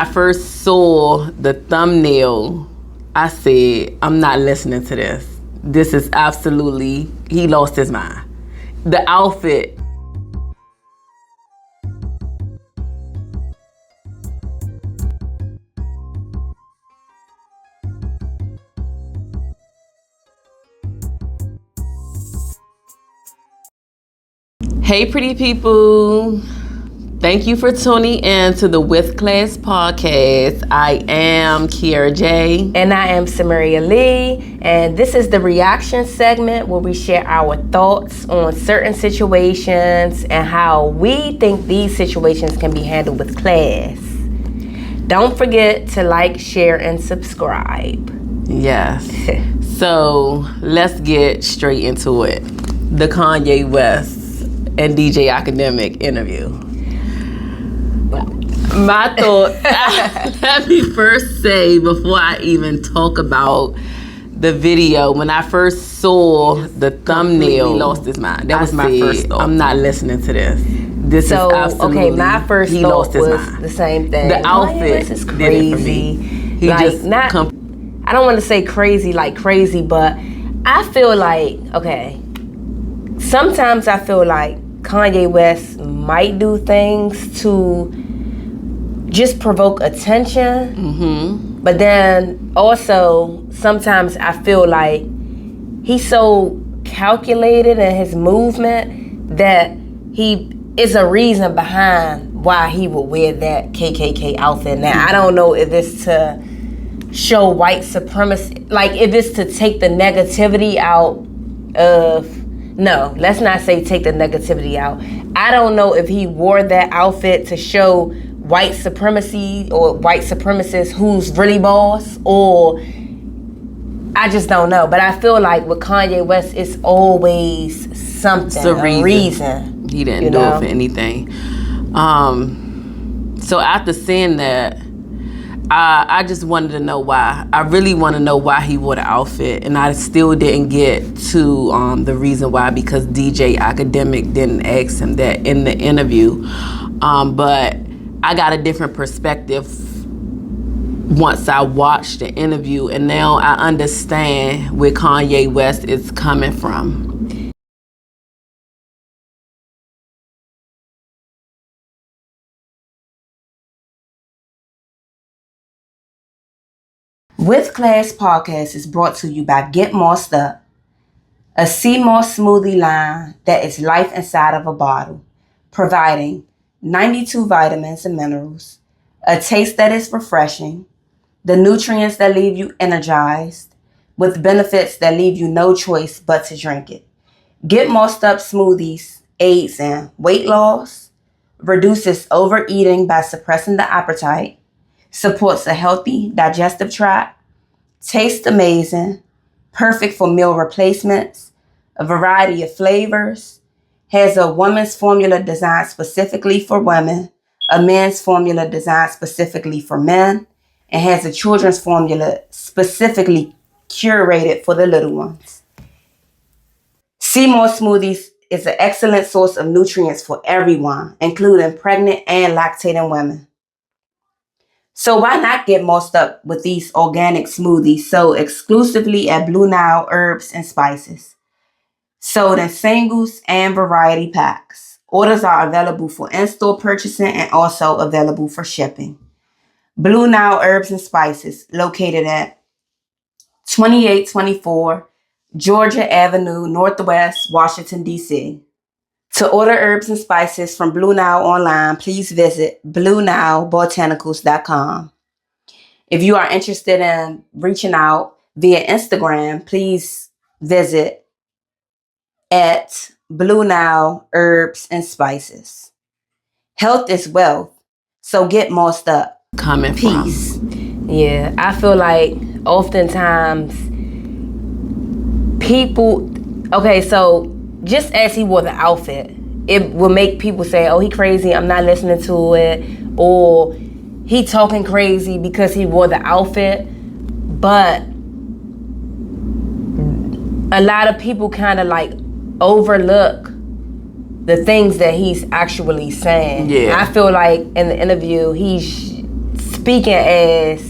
I first saw the thumbnail, I said, I'm not listening to this. This is absolutely, he lost his mind. The outfit. Hey, pretty people. Thank you for tuning in to the With Class podcast. I am Kiara J. And I am Samaria Lee. And this is the reaction segment where we share our thoughts on certain situations and how we think these situations can be handled with class. Don't forget to like, share, and subscribe. Yes. So let's get straight into it. The Kanye West and DJ Akademiks interview. My thoughts, let me first say before I even talk about the video, when I first saw the thumbnail, he lost his mind. That was my first thought. I'm not listening to this. This is absolutely, okay, my first thought was the same thing. The outfit is crazy. He like, just not, I don't want to say crazy like crazy, but I feel like, okay, sometimes I feel like Kanye West might do things to just provoke attention. Mm-hmm. But then also sometimes I feel like he's so calculated in his movement that he is a reason behind why he would wear that KKK outfit. Now, I don't know if it's to show white supremacy, like if it's to take the negativity out of, no, let's not say take the negativity out. I don't know if he wore that outfit to show white supremacy or white supremacists who's really boss, or I just don't know. But I feel like with Kanye West, it's always something, a reason. He didn't do it for anything. So after seeing that, I just wanted to know why. I really want to know why he wore the outfit, and I still didn't get to the reason why, because DJ Akademiks didn't ask him that in the interview. But I got a different perspective once I watched the interview, and now I understand where Kanye West is coming from. With Class Podcast is brought to you by Get Mossed Up, a sea moss smoothie line that is life inside of a bottle, providing 92 vitamins and minerals, a taste that is refreshing, the nutrients that leave you energized, with benefits that leave you no choice but to drink it. Get Mossed Up smoothies aids in weight loss, reduces overeating by suppressing the appetite, supports a healthy digestive tract, tastes amazing, perfect for meal replacements, a variety of flavors, has a woman's formula designed specifically for women, a men's formula designed specifically for men, and has a children's formula specifically curated for the little ones. Seymour Smoothies is an excellent source of nutrients for everyone, including pregnant and lactating women. So why not get mossed up with these organic smoothies sold exclusively at Blue Nile Herbs and Spices? Sold in singles and variety packs. Orders are available for in-store purchasing and also available for shipping. Blue Nile Herbs and Spices, located at 2824 Georgia Avenue, Northwest, Washington, D.C. To order herbs and spices from Blue Nile online, please visit BlueNileBotanicals.com. If you are interested in reaching out via Instagram, please visit at Blue Nile Herbs and Spices. Health is wealth, so get mossed up. Coming Peace. Yeah, I feel like oftentimes people, okay, so just as he wore the outfit, it will make people say, oh, he crazy, I'm not listening to it, or he talking crazy because he wore the outfit. But a lot of people kind of like overlook the things that he's actually saying. Yeah. I feel like in the interview, he's speaking as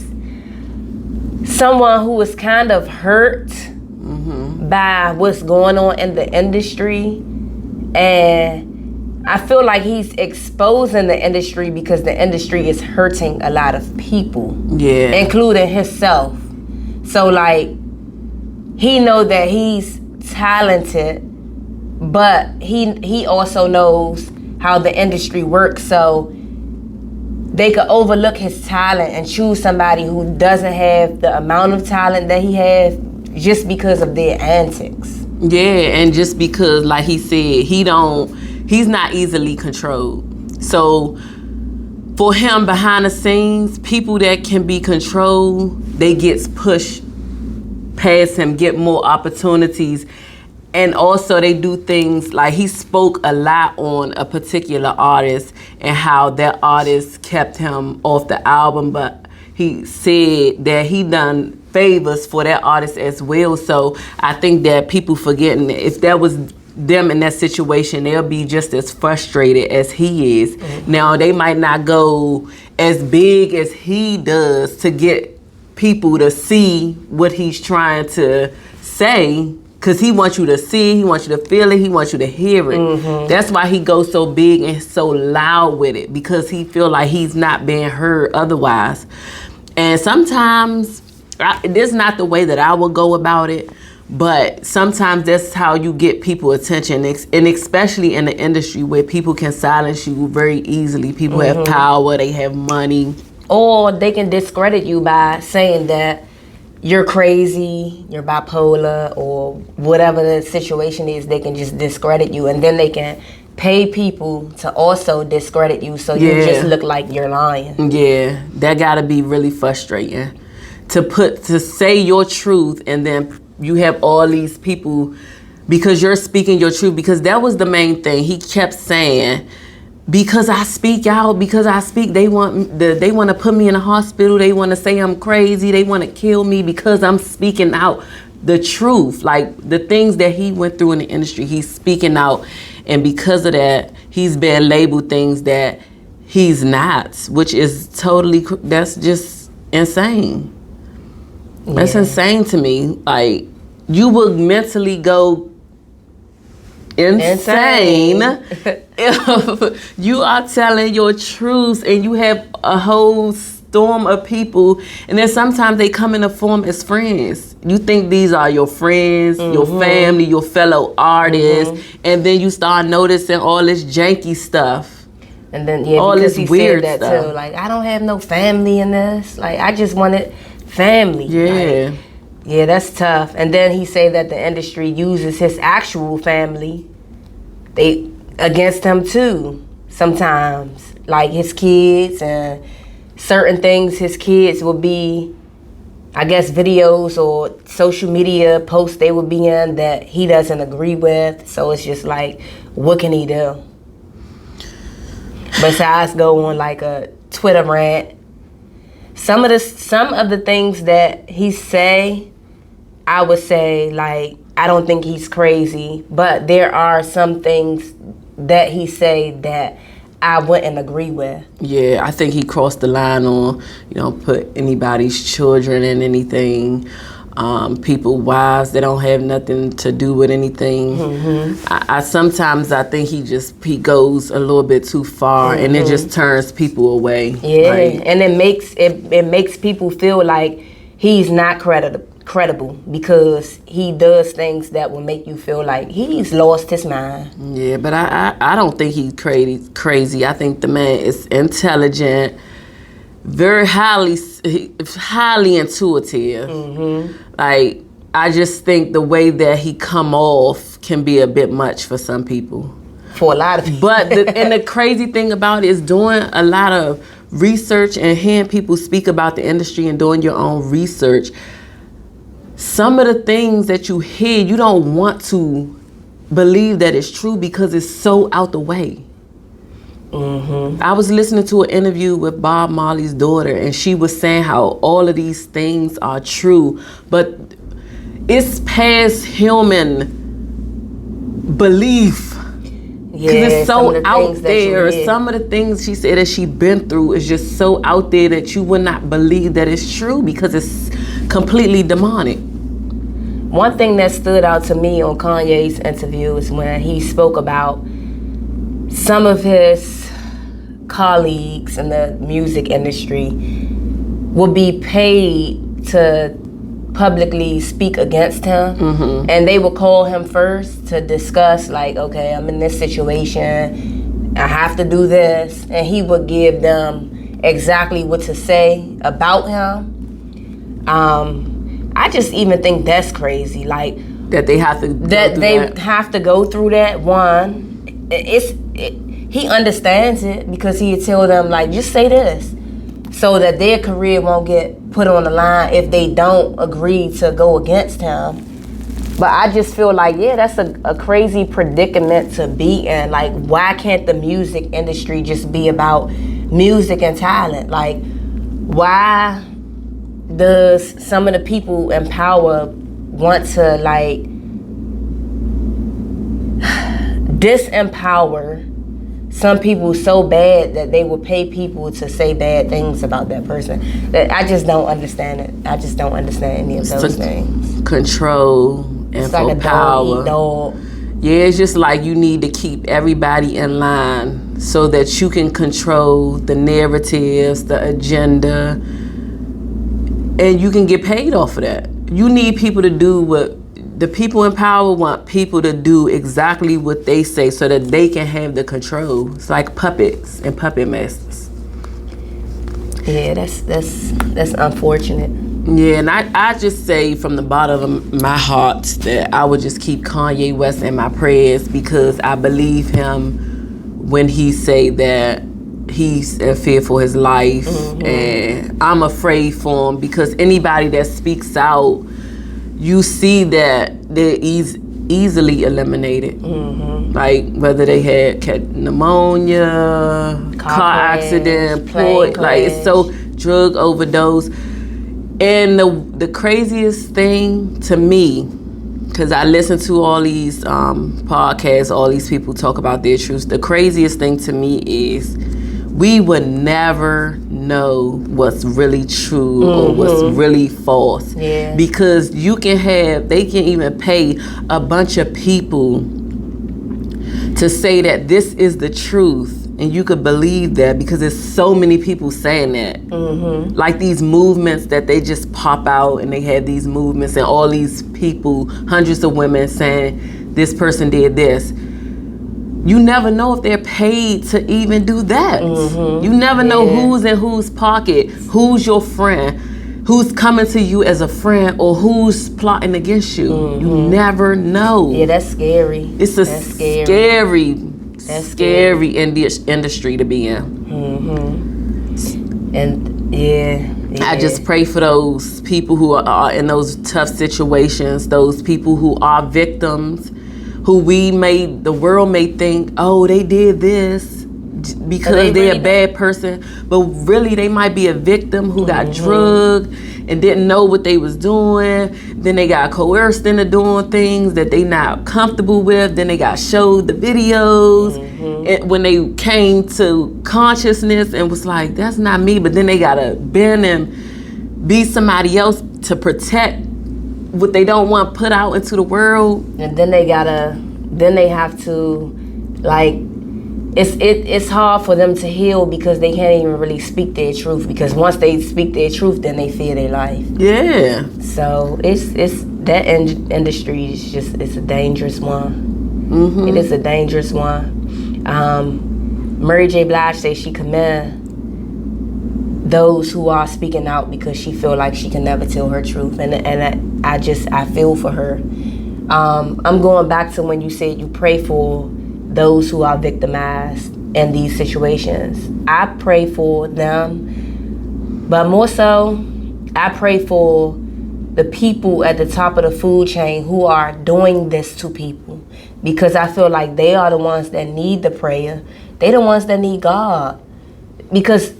someone who is kind of hurt by what's going on in the industry, and I feel like he's exposing the industry because the industry is hurting a lot of people, including himself. So like, he know that he's talented, but he also knows how the industry works, so they could overlook his talent and choose somebody who doesn't have the amount of talent that he has just because of their antics. Yeah, and just because, like he said, he's not easily controlled. So for him, behind the scenes, people that can be controlled, they get pushed past him, get more opportunities. And also they do things like, he spoke a lot on a particular artist and how that artist kept him off the album, but he said that he done favors for that artist as well. So I think that people forgetting that if that was them in that situation, they'll be just as frustrated as he is. Now, they might not go as big as he does to get people to see what he's trying to say, because he wants you to see, he wants you to feel it, he wants you to hear it. That's why he goes so big and so loud with it, because he feel like he's not being heard otherwise. And sometimes, this is not the way that I would go about it, but sometimes that's how you get people attention, and especially in the industry where people can silence you very easily. People have power, they have money. Or they can discredit you by saying that you're crazy, you're bipolar, or whatever the situation is. They can just discredit you, and then they can pay people to also discredit you, so you just look like you're lying. Yeah, that gotta be really frustrating. To say your truth, and then you have all these people, because you're speaking your truth, because that was the main thing. He kept saying, because I speak out, because I speak, they want to put me in a hospital, they want to say I'm crazy, they want to kill me because I'm speaking out the truth. Like, the things that he went through in the industry, he's speaking out, and because of that, he's been labeled things that he's not, which is totally, that's just insane. That's insane to me. Like, you would mentally go insane if you are telling your truth and you have a whole storm of people, and then sometimes they come in a form as friends. You think these are your friends, your family, your fellow artists, and then you start noticing all this janky stuff. And then all because this weird said that stuff too. Like, I don't have no family in this. Like, I just wanted family. Yeah. Like, yeah, that's tough. And then he said that the industry uses his actual family against him too sometimes. Like, his kids and certain things his kids will be, I guess, videos or social media posts they will be in that he doesn't agree with. So it's just like, what can he do? Besides go on like a Twitter rant. Some of the things that he say, I would say, like, I don't think he's crazy, but there are some things that he say that I wouldn't agree with. Yeah, I think he crossed the line on, put anybody's children in anything. People, wives, they don't have nothing to do with anything. I sometimes think he goes a little bit too far, and it just turns people away. Yeah, like, and it makes people feel like he's not credible because he does things that will make you feel like he's lost his mind. Yeah, but I don't think he's crazy. I think the man is intelligent, very highly intuitive. Like, I just think the way that he come off can be a bit much for some people. For a lot of people. But the crazy thing about it is doing a lot of research and hearing people speak about the industry and doing your own research. Some of the things that you hear, you don't want to believe that it's true because it's so out the way. I was listening to an interview with Bob Marley's daughter, and she was saying how all of these things are true, but it's past human belief Because it's so out there. Some of the things she said that she been through is just so out there that you would not believe that it's true because it's completely demonic. One thing that stood out to me on Kanye's interview is when he spoke about some of his colleagues in the music industry would be paid to publicly speak against him, and they would call him first to discuss, like, okay, I'm in this situation, I have to do this, and he would give them exactly what to say about him. I just even think that's crazy, like that they have to have to go through that. One, he understands it because he'd tell them, like, just say this, so that their career won't get put on the line if they don't agree to go against him. But I just feel like, yeah, that's a crazy predicament to be in. Like, why can't the music industry just be about music and talent? Like, why does some of the people in power want to, like, disempower some people so bad that they will pay people to say bad things about that person? That I just don't understand it. I just don't understand any of those things. Control and it's for like a power. Dog. Yeah, it's just like you need to keep everybody in line so that you can control the narratives, the agenda, and you can get paid off of that. You need people to do what the people in power want people to do, exactly what they say, so that they can have the control. It's like puppets and puppet masters. Yeah, that's unfortunate. Yeah, and I just say from the bottom of my heart that I would just keep Kanye West in my prayers, because I believe him when he say that he's in fear for his life, and I'm afraid for him, because anybody that speaks out, you see that they're easily eliminated. Like whether they had pneumonia, car accident, like it's so drug overdose. And the craziest thing to me, because I listen to all these podcasts, all these people talk about their truths. The craziest thing to me is we would never know what's really true or what's really false. Yeah. Because they can even pay a bunch of people to say that this is the truth. And you could believe that because there's so many people saying that. Like these movements that they just pop out, and they have these movements and all these people, hundreds of women saying this person did this. You never know if they're paid to even do that. You never know who's in whose pocket, who's your friend, who's coming to you as a friend, or who's plotting against you. You never know. Yeah, that's scary. It's a scary industry to be in. And yeah. I just pray for those people who are in those tough situations, those people who are victims, who the world may think, oh, they did this because they're a bad person, but really they might be a victim who got drugged and didn't know what they was doing. Then they got coerced into doing things that they not comfortable with. Then they got showed the videos and when they came to consciousness and was like, that's not me. But then they gotta bend and be somebody else to protect what they don't want put out into the world. And then they have to, like, it's hard for them to heal because they can't even really speak their truth, because once they speak their truth, then they fear their life. Yeah. So it's that industry is just, it's a dangerous one. It is a dangerous one. Mary J. Blige says she commend those who are speaking out because she feel like she can never tell her truth, and I feel for her. I'm going back to when you said you pray for those who are victimized in these situations. I pray for them, but more so, I pray for the people at the top of the food chain who are doing this to people, because I feel like they are the ones that need the prayer. They the ones that need God, because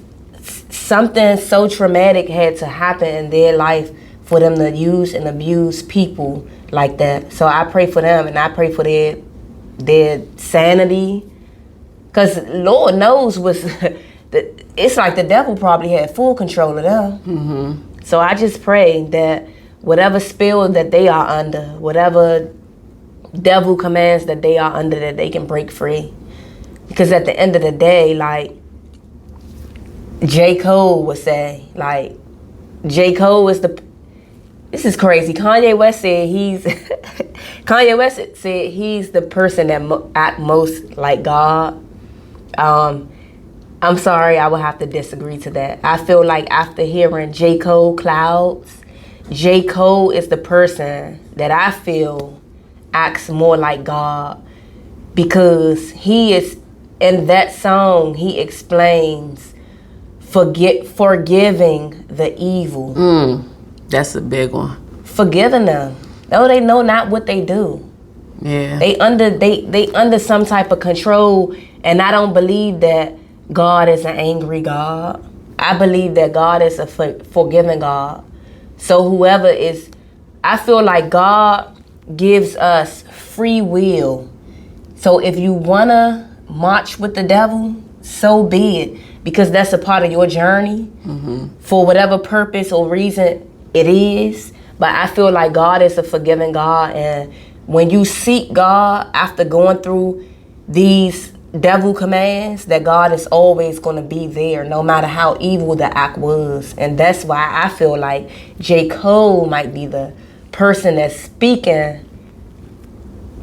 something so traumatic had to happen in their life for them to use and abuse people like that. So I pray for them, and I pray for their sanity, Because Lord knows it's like the devil probably had full control of them. So I just pray that whatever spell that they are under, whatever devil commands that they are under, that they can break free. Because at the end of the day, like J. Cole would say, like, J. Cole is this is crazy. Kanye West said he's the person that act most like God. I'm sorry, I would have to disagree to that. I feel like after hearing J. Cole Clouds, J. Cole is the person that I feel acts more like God, because he is, in that song, he explains forgiving the evil. That's a big one. Forgiving them. No, they know not what they do. Yeah. They under some type of control, and I don't believe that God is an angry God. I believe that God is a forgiving God. So whoever is, I feel like God gives us free will. So if you wanna march with the devil, so be it, because that's a part of your journey for whatever purpose or reason it is. But I feel like God is a forgiving God, and when you seek God after going through these devil commands, that God is always going to be there, no matter how evil the act was. And that's why I feel like J. Cole might be the person that's speaking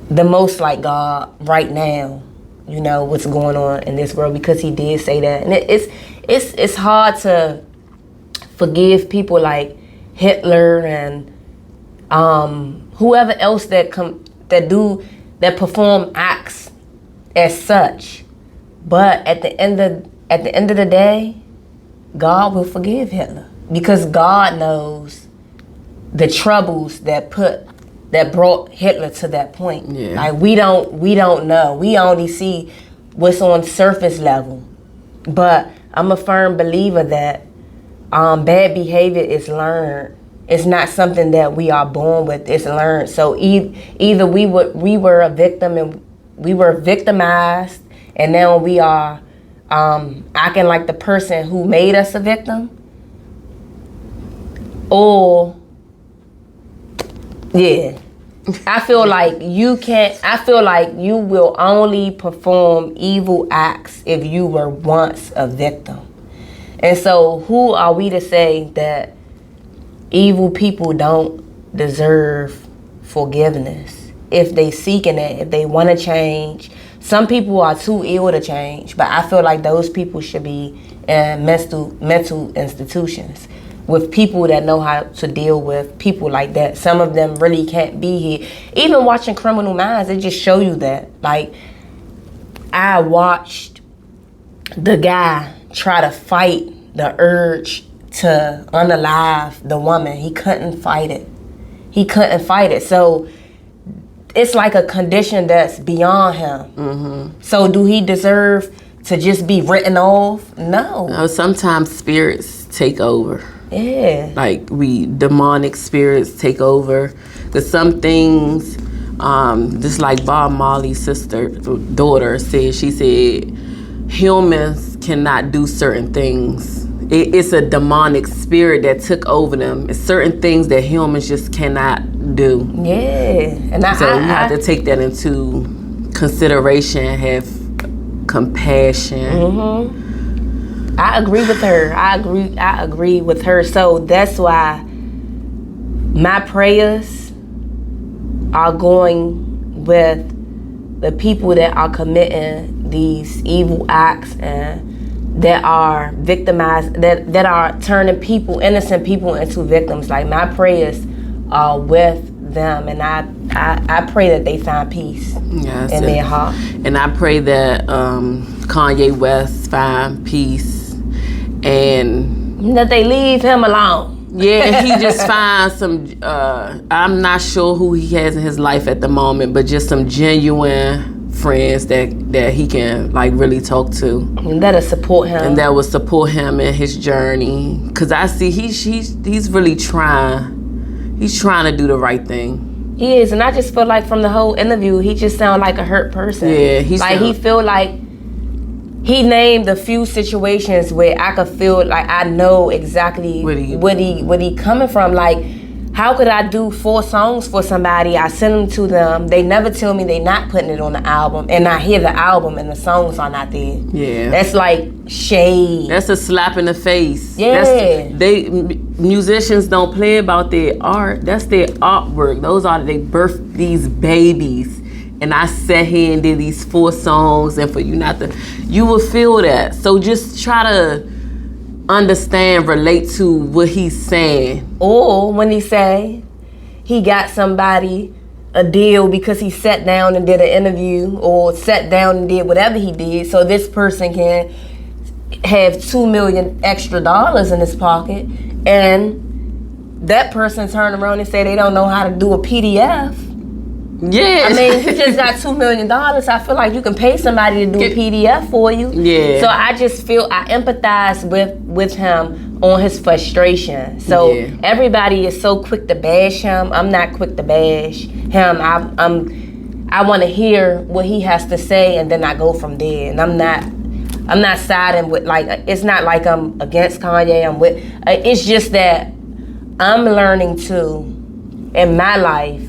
the most like God right now. You know what's going on in this world, because he did say that. And it's hard to forgive people like Hitler and whoever else that perform acts as such. But at the end of the day, God will forgive Hitler, because God knows the troubles that brought Hitler to that point. Yeah. Like we don't know. We only see what's on surface level. But I'm a firm believer that bad behavior is learned. It's not something that we are born with. It's learned. So either we were a victim and we were victimized, and now we are acting like the person who made us a victim, or yeah. I feel like you will only perform evil acts if you were once a victim. And so who are we to say that evil people don't deserve forgiveness if they seeking it, if they want to change? Some people are too ill to change, but I feel like those people should be in mental institutions with people that know how to deal with people like that. Some of them really can't be here. Even watching Criminal Minds, they just show you that. Like, I watched the guy try to fight the urge to unalive the woman. He couldn't fight it. So it's like a condition that's beyond him. So do he deserve to just be written off? No. Sometimes spirits take over. Yeah. Like demonic spirits take over. Because some things, just like Bob Marley's daughter said, she said, humans cannot do certain things. It's a demonic spirit that took over them. It's certain things that humans just cannot do. Yeah. And so you have to take that into consideration, have compassion. I agree with her. I agree with her. So that's why my prayers are going with the people that are committing these evil acts and that are victimized, that are turning innocent people into victims. Like, my prayers are with them, and I pray that they find peace in their heart. And I pray that Kanye West find peace, and that they leave him alone. Yeah, he just finds some, I'm not sure who he has in his life at the moment, but just some genuine friends that he can like really talk to. And that'll support him. And that will support him in his journey. Because I see he's really trying. He's trying to do the right thing. He is, and I just feel like from the whole interview, he just sound like a hurt person. Yeah, he feel like he named a few situations where I could feel like I know exactly what he coming from. Like, how could I do 4 songs for somebody? I send them to them. They never tell me they not putting it on the album, and I hear the album and the songs are not there. Yeah, that's like shade. That's a slap in the face. Yeah, musicians don't play about their art. That's their artwork. They birthed these babies. And I sat here and did these 4 songs, and for you not to, you will feel that. So just try to understand, relate to what he's saying. Or when he say he got somebody a deal because he sat down and did an interview, or sat down and did whatever he did, so this person can have $2 million extra in his pocket, and that person turn around and say they don't know how to do a PDF. Yeah. I mean, you just got $2 million. I feel like you can pay somebody to do a PDF for you. Yeah. So I just feel I empathize with him on his frustration. So everybody is so quick to bash him. I'm not quick to bash him. I want to hear what he has to say, and then I go from there. And I'm not siding with, like, it's not like I'm against Kanye. It's just that I'm learning to, in my life,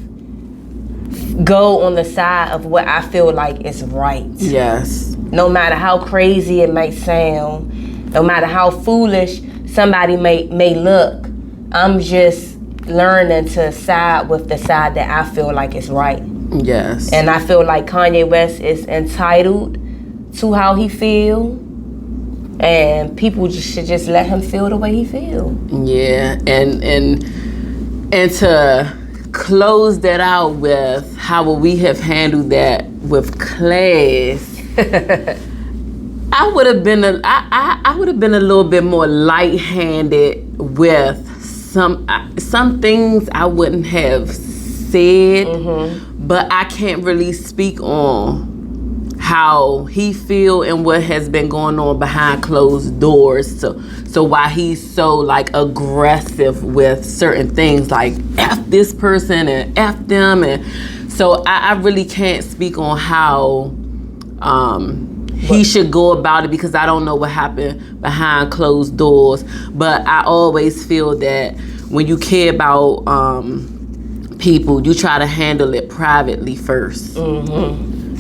go on the side of what I feel like is right. Yes. No matter how crazy it may sound, no matter how foolish somebody may look, I'm just learning to side with the side that I feel like is right. Yes. And I feel like Kanye West is entitled to how he feel, and people should just let him feel the way he feel. Yeah, and to close that out with how would we have handled that with class. I would have been a little bit more light-handed with some things I wouldn't have said, but I can't really speak on how he feel and what has been going on behind closed doors. So why he's so like aggressive with certain things, like F this person and F them, and so I really can't speak on how he should go about it, because I don't know what happened behind closed doors. But I always feel that when you care about people, you try to handle it privately first.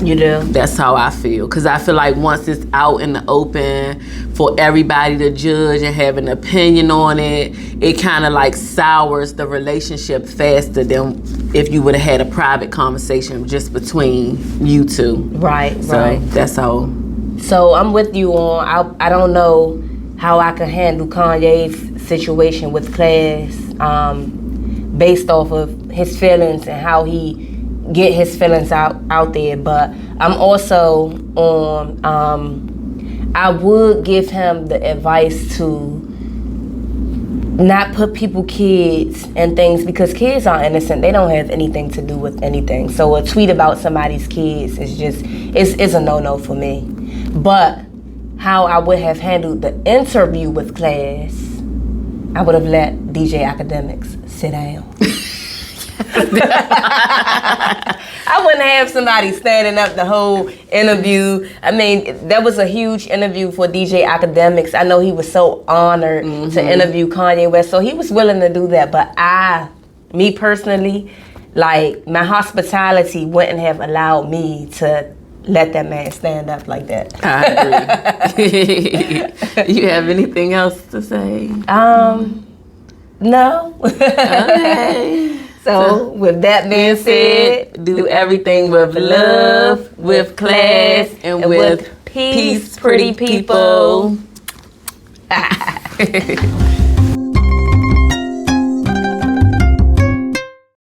You do? That's how I feel. Because I feel like once it's out in the open for everybody to judge and have an opinion on it, it kind of like sours the relationship faster than if you would have had a private conversation just between you two. Right. That's how. So I'm with you on, I don't know how I can handle Kanye's situation with class, based off of his feelings and how he get his feelings out there. But I'm also on, I would give him the advice to not put kids and things, because kids are innocent. They don't have anything to do with anything. So a tweet about somebody's kids is just, it's a no-no for me. But how I would have handled the interview with class, I would have let DJ Akademiks sit down. I wouldn't have somebody standing up the whole interview. I mean, that was a huge interview for DJ Akademiks. I know he was so honored to interview Kanye West, so he was willing to do that. But me personally, like, my hospitality wouldn't have allowed me to let that man stand up like that. I agree. You have anything else to say? No. Okay. So with that being said, do everything with love, with class, and with peace, pretty people.